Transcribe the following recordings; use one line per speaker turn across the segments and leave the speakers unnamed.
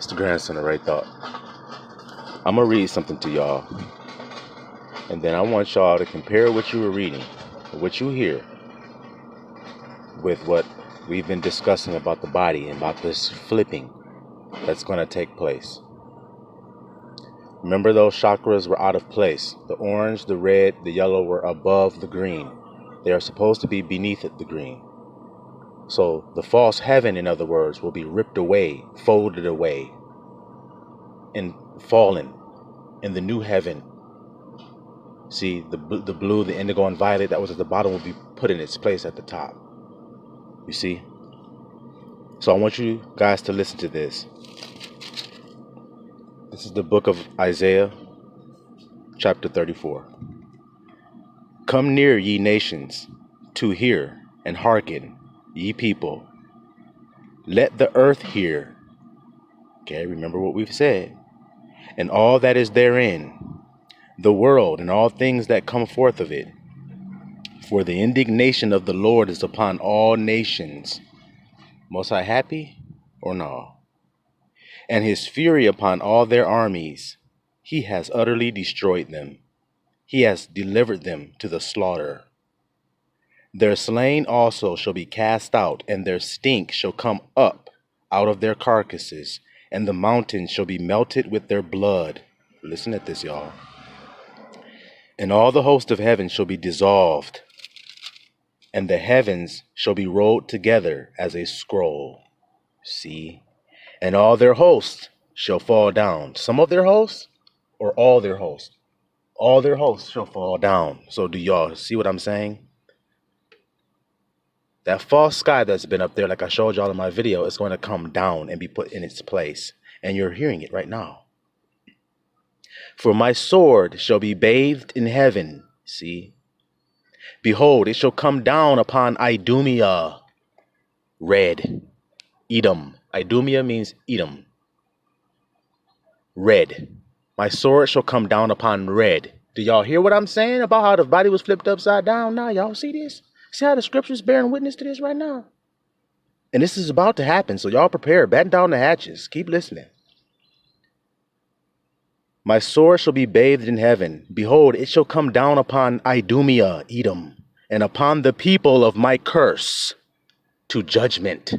the grandson of Ray Thought. I'm going to read something to y'all, and then I want y'all to compare what you were reading, what you hear, with what we've been discussing about the body and about this flipping that's going to take place. Remember, those chakras were out of place. The orange, the red, the yellow were above the green. They are supposed to be beneath the green. So the false heaven, in other words, will be ripped away, folded away, and fallen in the new heaven. See, the blue, the indigo, and violet that was at the bottom will be put in its place at the top. You see? So I want you guys to listen to this. This is the book of Isaiah, chapter 34. Come near, ye nations, to hear, and hearken, ye people. Let the earth hear. Okay, remember what we've said. And all that is therein, the world and all things that come forth of it. For the indignation of the Lord is upon all nations. Most High happy or no? And his fury upon all their armies. He has utterly destroyed them. He has delivered them to the slaughter. Their slain also shall be cast out, and their stink shall come up out of their carcasses, and the mountains shall be melted with their blood. Listen at this, y'all. And all the host of heaven shall be dissolved, and the heavens shall be rolled together as a scroll. See? And all their hosts shall fall down. Some of their hosts, or all their hosts? All their hosts shall fall down. So do y'all see what I'm saying? That false sky that's been up there, like I showed y'all in my video, is going to come down and be put in its place. And you're hearing it right now. For my sword shall be bathed in heaven. See? Behold, it shall come down upon Idumea, red, Edom. Idumea means Edom. Red. My sword shall come down upon red. Do y'all hear what I'm saying about how the body was flipped upside down now? Y'all see this? See how the scripture's bearing witness to this right now? And this is about to happen, so y'all prepare. Batten down the hatches. Keep listening. My sword shall be bathed in heaven. Behold, it shall come down upon Idumea, Edom, and upon the people of my curse to judgment.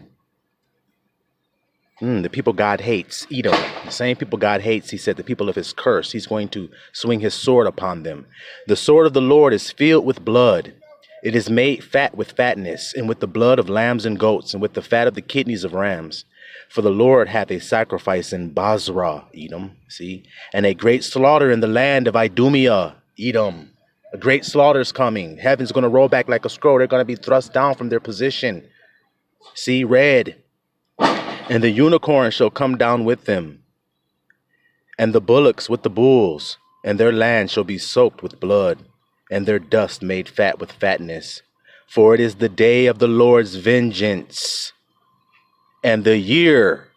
The people God hates, Edom, the same people God hates, he said, the people of his curse. He's going to swing his sword upon them. The sword of the Lord is filled with blood. It is made fat with fatness, and with the blood of lambs and goats, and with the fat of the kidneys of rams. For the Lord hath a sacrifice in Basra, Edom, see, and a great slaughter in the land of Idumea, Edom. A great slaughter is coming. Heaven's going to roll back like a scroll. They're going to be thrust down from their position. See, red. And the unicorn shall come down with them, and the bullocks with the bulls, and their land shall be soaked with blood, and their dust made fat with fatness. For it is the day of the Lord's vengeance, and the year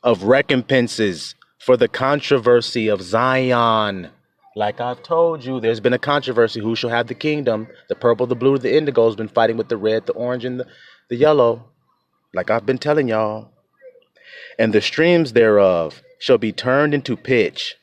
of recompenses for the controversy of Zion. Like I've told you, there's been a controversy. Who shall have the kingdom? The purple, the blue, the indigo has been fighting with the red, the orange, and the yellow. Like I've been telling y'all. And the streams thereof shall be turned into pitch.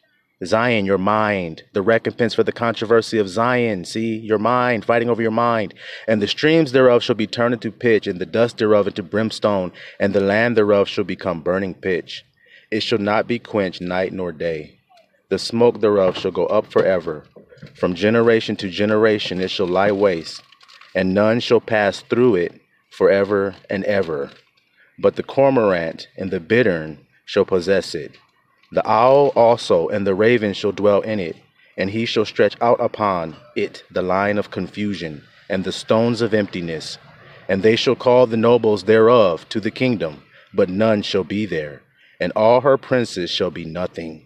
Zion, your mind, the recompense for the controversy of Zion. See, your mind, fighting over your mind. And the streams thereof shall be turned into pitch, and the dust thereof into brimstone, and the land thereof shall become burning pitch. It shall not be quenched night nor day. The smoke thereof shall go up forever. From generation to generation it shall lie waste, and none shall pass through it forever and ever. But the cormorant and the bittern shall possess it. The owl also and the raven shall dwell in it, and he shall stretch out upon it the line of confusion and the stones of emptiness. And they shall call the nobles thereof to the kingdom, but none shall be there, and all her princes shall be nothing.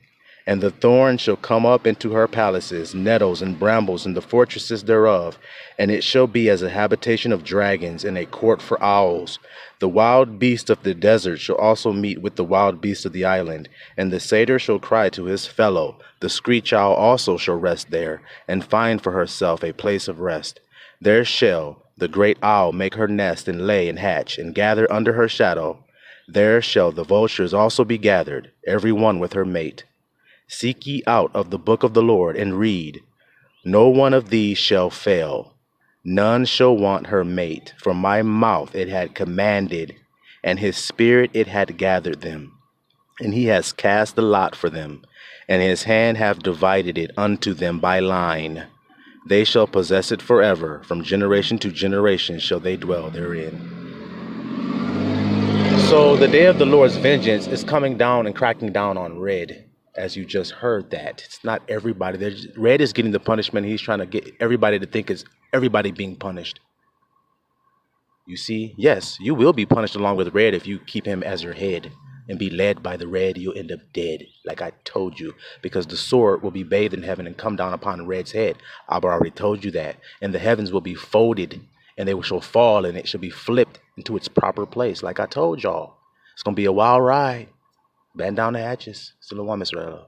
And the thorn shall come up into her palaces, nettles and brambles in the fortresses thereof, and it shall be as a habitation of dragons and a court for owls. The wild beast of the desert shall also meet with the wild beast of the island, and the satyr shall cry to his fellow. The screech owl also shall rest there, and find for herself a place of rest. There shall the great owl make her nest, and lay and hatch, and gather under her shadow. There shall the vultures also be gathered, every one with her mate. Seek ye out of the book of the Lord, and read. No one of these shall fail. None shall want her mate. For my mouth it had commanded, and his spirit it had gathered them. And he has cast the lot for them, and his hand hath divided it unto them by line. They shall possess it forever. From generation to generation shall they dwell therein. So the day of the Lord's vengeance is coming down and cracking down on red, as you just heard that. It's not everybody. Red is getting the punishment. He's trying to get everybody to think it's everybody being punished. You see, yes, you will be punished along with red if you keep him as your head and be led by the red. You'll end up dead, like I told you, because the sword will be bathed in heaven and come down upon red's head. I've already told you that. And the heavens will be folded, and they shall fall, and it shall be flipped into its proper place, like I told y'all. It's going to be a wild ride. Bend down the hatches. Still a one, Mr.